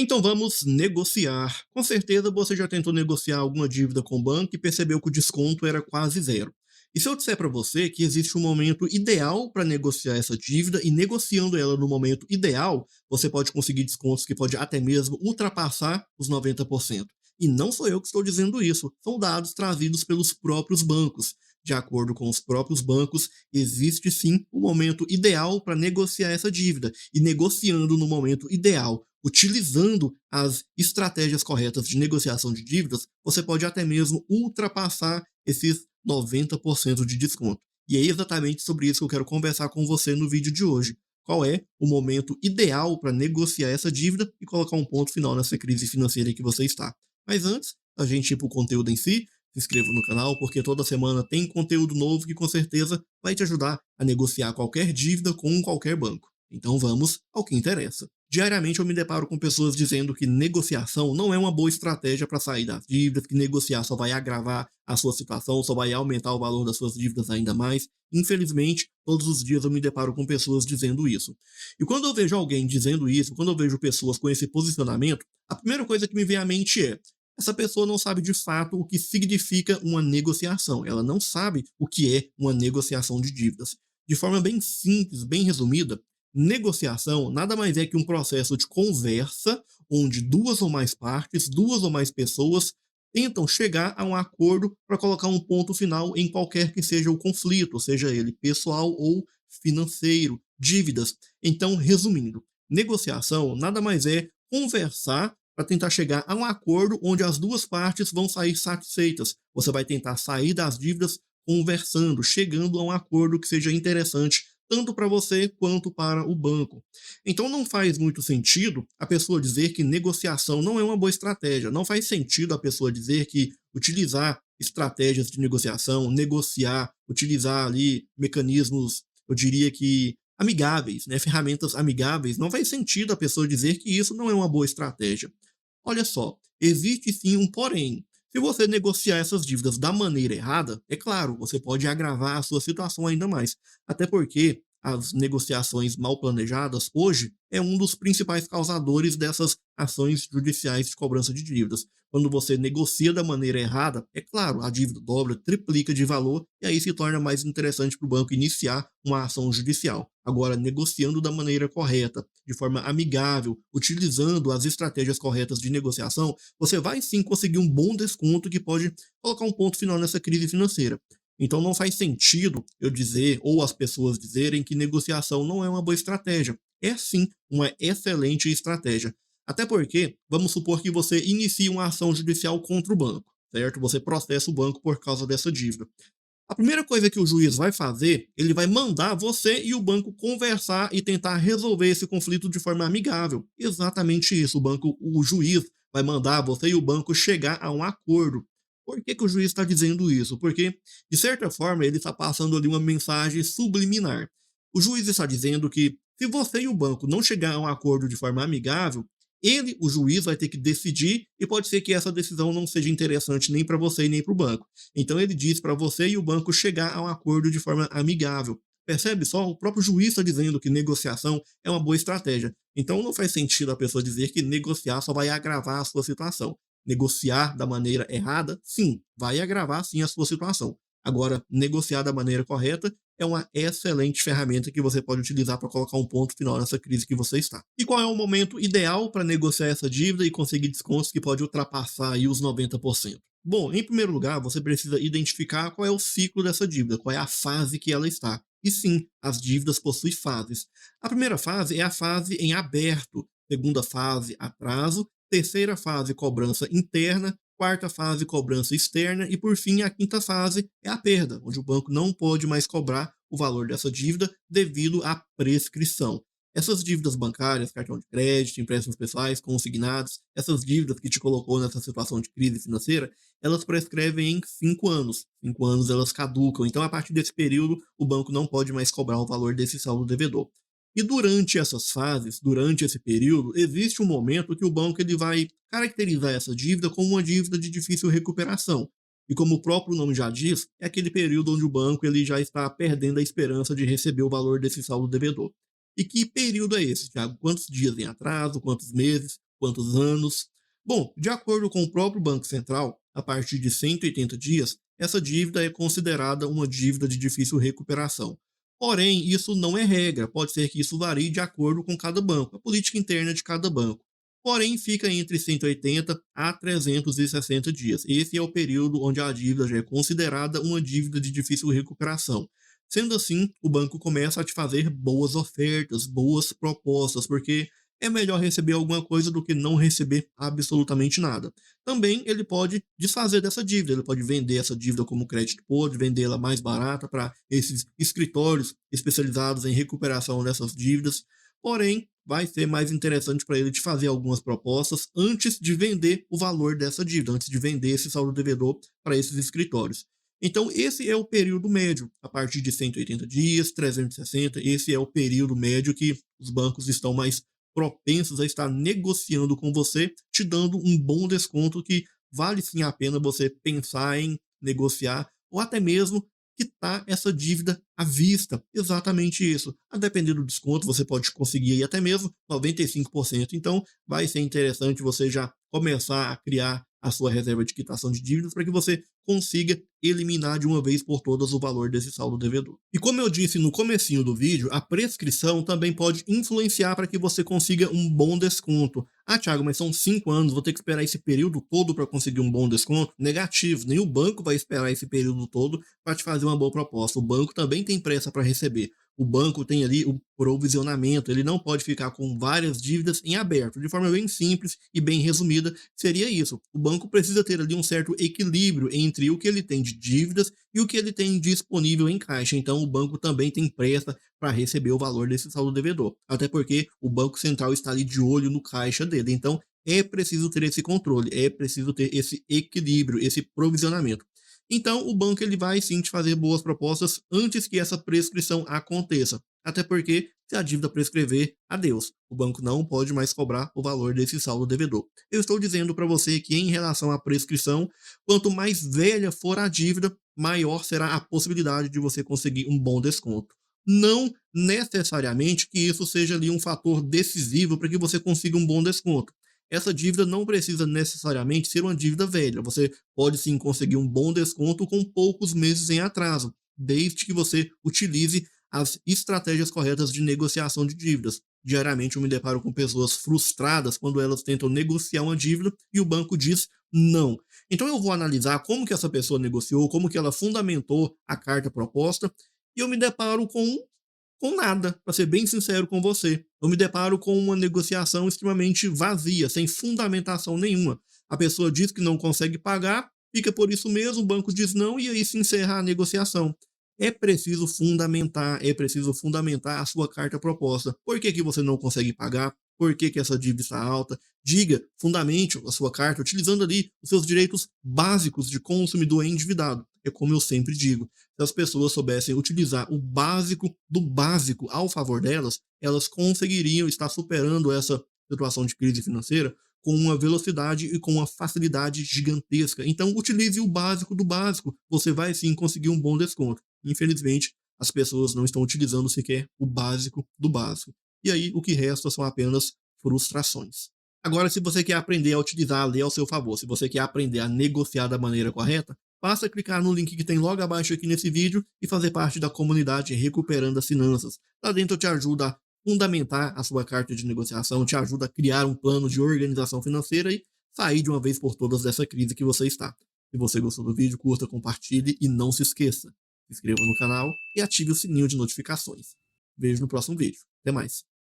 Então vamos negociar. Com certeza você já tentou negociar alguma dívida com o banco e percebeu que o desconto era quase zero. E se eu disser para você que existe um momento ideal para negociar essa dívida e negociando ela no momento ideal, você pode conseguir descontos que pode até mesmo ultrapassar os 90%. E não sou eu que estou dizendo isso, são dados trazidos pelos próprios bancos. De acordo com os próprios bancos, existe sim um momento ideal para negociar essa dívida. E negociando no momento ideal, utilizando as estratégias corretas de negociação de dívidas, você pode até mesmo ultrapassar esses 90% de desconto. E é exatamente sobre isso que eu quero conversar com você no vídeo de hoje. Qual é o momento ideal para negociar essa dívida e colocar um ponto final nessa crise financeira que você está. Mas antes, a gente ir para o conteúdo em si, se inscreva no canal, porque toda semana tem conteúdo novo que com certeza vai te ajudar a negociar qualquer dívida com qualquer banco. Então vamos ao que interessa. Diariamente eu me deparo com pessoas dizendo que negociação não é uma boa estratégia para sair das dívidas, que negociar só vai agravar a sua situação, só vai aumentar o valor das suas dívidas ainda mais. Infelizmente, todos os dias eu me deparo com pessoas dizendo isso. E quando eu vejo alguém dizendo isso, quando eu vejo pessoas com esse posicionamento, a primeira coisa que me vem à mente é: essa pessoa não sabe de fato o que significa uma negociação. Ela não sabe o que é uma negociação de dívidas. De forma bem simples, bem resumida, negociação nada mais é que um processo de conversa onde duas ou mais partes, duas ou mais pessoas tentam chegar a um acordo para colocar um ponto final em qualquer que seja o conflito, seja ele pessoal ou financeiro, dívidas. Então, resumindo, negociação nada mais é conversar para tentar chegar a um acordo onde as duas partes vão sair satisfeitas. Você vai tentar sair das dívidas conversando, chegando a um acordo que seja interessante tanto para você quanto para o banco. Então não faz muito sentido a pessoa dizer que negociação não é uma boa estratégia. Não faz sentido a pessoa dizer que utilizar estratégias de negociação, negociar, utilizar ali mecanismos, eu diria que amigáveis, né, ferramentas amigáveis, não faz sentido a pessoa dizer que isso não é uma boa estratégia. Olha só, existe sim um porém. Se você negociar essas dívidas da maneira errada, é claro, você pode agravar a sua situação ainda mais. Até porque as negociações mal planejadas hoje é um dos principais causadores dessas ações judiciais de cobrança de dívidas. Quando você negocia da maneira errada, é claro, a dívida dobra, triplica de valor e aí se torna mais interessante para o banco iniciar uma ação judicial. Agora, negociando da maneira correta, de forma amigável, utilizando as estratégias corretas de negociação, você vai sim conseguir um bom desconto que pode colocar um ponto final nessa crise financeira. Então não faz sentido eu dizer, ou as pessoas dizerem, que negociação não é uma boa estratégia. É sim uma excelente estratégia. Até porque, vamos supor que você inicie uma ação judicial contra o banco, certo? Você processa o banco por causa dessa dívida. A primeira coisa que o juiz vai fazer, ele vai mandar você e o banco conversar e tentar resolver esse conflito de forma amigável. Exatamente isso, o juiz vai mandar você e o banco chegar a um acordo. Por que o juiz está dizendo isso? Porque, de certa forma, ele está passando ali uma mensagem subliminar. O juiz está dizendo que se você e o banco não chegar a um acordo de forma amigável, ele, o juiz, vai ter que decidir e pode ser que essa decisão não seja interessante nem para você e nem para o banco. Então ele diz para você e o banco chegar a um acordo de forma amigável. Percebe só? O próprio juiz está dizendo que negociação é uma boa estratégia. Então não faz sentido a pessoa dizer que negociar só vai agravar a sua situação. Negociar da maneira errada, sim, vai agravar sim a sua situação. Agora, negociar da maneira correta é uma excelente ferramenta que você pode utilizar para colocar um ponto final nessa crise que você está. E qual é o momento ideal para negociar essa dívida e conseguir descontos que pode ultrapassar aí os 90%? Bom, em primeiro lugar, você precisa identificar qual é o ciclo dessa dívida, qual é a fase que ela está. E sim, as dívidas possuem fases. A primeira fase é a fase em aberto, segunda fase, atraso, terceira fase, cobrança interna, quarta fase, cobrança externa e, por fim, a quinta fase é a perda, onde o banco não pode mais cobrar o valor dessa dívida devido à prescrição. Essas dívidas bancárias, cartão de crédito, empréstimos pessoais, consignados, essas dívidas que te colocou nessa situação de crise financeira, elas prescrevem em 5 anos. 5 anos elas caducam. Então, a partir desse período, o banco não pode mais cobrar o valor desse saldo devedor. E durante essas fases, durante esse período, existe um momento que o banco ele vai caracterizar essa dívida como uma dívida de difícil recuperação. E como o próprio nome já diz, é aquele período onde o banco ele já está perdendo a esperança de receber o valor desse saldo devedor. E que período é esse, Thiago? Quantos dias em atraso? Quantos meses? quantos anos. Bom, de acordo com o próprio Banco Central, a partir de 180 dias, essa dívida é considerada uma dívida de difícil recuperação. Porém, isso não é regra, pode ser que isso varie de acordo com cada banco, a política interna de cada banco. Porém, fica entre 180 a 360 dias. Esse é o período onde a dívida já é considerada uma dívida de difícil recuperação. Sendo assim, o banco começa a te fazer boas ofertas, boas propostas, porque é melhor receber alguma coisa do que não receber absolutamente nada. Também ele pode desfazer dessa dívida, ele pode vender essa dívida como crédito, pode vendê-la mais barata para esses escritórios especializados em recuperação dessas dívidas. Porém, vai ser mais interessante para ele te fazer algumas propostas antes de vender o valor dessa dívida, antes de vender esse saldo devedor para esses escritórios. Então, esse é o período médio, a partir de 180 dias, 360, esse é o período médio que os bancos estão mais propensos a estar negociando com você, te dando um bom desconto que vale sim a pena você pensar em negociar, ou até mesmo quitar essa dívida à vista. Exatamente isso. A depender do desconto, você pode conseguir aí até mesmo 95%. Então, vai ser interessante você já começar a criar a sua reserva de quitação de dívidas para que você consiga eliminar de uma vez por todas o valor desse saldo devedor. E como eu disse no comecinho do vídeo, a prescrição também pode influenciar para que você consiga um bom desconto. Ah, Thiago, mas são 5 anos, vou ter que esperar esse período todo para conseguir um bom desconto? Negativo, nem o banco vai esperar esse período todo para te fazer uma boa proposta. O banco também tem pressa para receber. O banco tem ali o provisionamento, ele não pode ficar com várias dívidas em aberto. De forma bem simples e bem resumida, seria isso. O banco precisa ter ali um certo equilíbrio entre o que ele tem de dívidas e o que ele tem disponível em caixa. Então, o banco também tem pressa para receber o valor desse saldo devedor. Até porque o Banco Central está ali de olho no caixa dele. Então, é preciso ter esse controle, é preciso ter esse equilíbrio, esse provisionamento. Então, o banco ele vai sim te fazer boas propostas antes que essa prescrição aconteça. Até porque, se a dívida prescrever, adeus. O banco não pode mais cobrar o valor desse saldo devedor. Eu estou dizendo para você que, em relação à prescrição, quanto mais velha for a dívida, maior será a possibilidade de você conseguir um bom desconto. Não necessariamente que isso seja ali um fator decisivo para que você consiga um bom desconto. Essa dívida não precisa necessariamente ser uma dívida velha. Você pode sim conseguir um bom desconto com poucos meses em atraso, desde que você utilize as estratégias corretas de negociação de dívidas. Diariamente eu me deparo com pessoas frustradas quando elas tentam negociar uma dívida e o banco diz não. Então eu vou analisar como que essa pessoa negociou, como que ela fundamentou a carta proposta, e eu me deparo com nada, para ser bem sincero com você. Eu me deparo com uma negociação extremamente vazia, sem fundamentação nenhuma. A pessoa diz que não consegue pagar, fica por isso mesmo, o banco diz não e aí se encerra a negociação. É preciso fundamentar a sua carta proposta. Por que, que você não consegue pagar? Por que, que essa dívida está alta? Diga, fundamente a sua carta, utilizando ali os seus direitos básicos de consumidor endividado. É como eu sempre digo, se as pessoas soubessem utilizar o básico do básico ao favor delas, elas conseguiriam estar superando essa situação de crise financeira com uma velocidade e com uma facilidade gigantesca. Então, utilize o básico do básico. Você vai sim conseguir um bom desconto. Infelizmente, as pessoas não estão utilizando sequer o básico do básico. E aí, o que resta são apenas frustrações. Agora, se você quer aprender a utilizar a lei ao seu favor, se você quer aprender a negociar da maneira correta, basta clicar no link que tem logo abaixo aqui nesse vídeo e fazer parte da comunidade Recuperando as Finanças. Lá dentro eu te ajudo a fundamentar a sua carta de negociação, te ajuda a criar um plano de organização financeira e sair de uma vez por todas dessa crise que você está. Se você gostou do vídeo, curta, compartilhe e não se esqueça, se inscreva no canal e ative o sininho de notificações. Vejo no próximo vídeo. Até mais.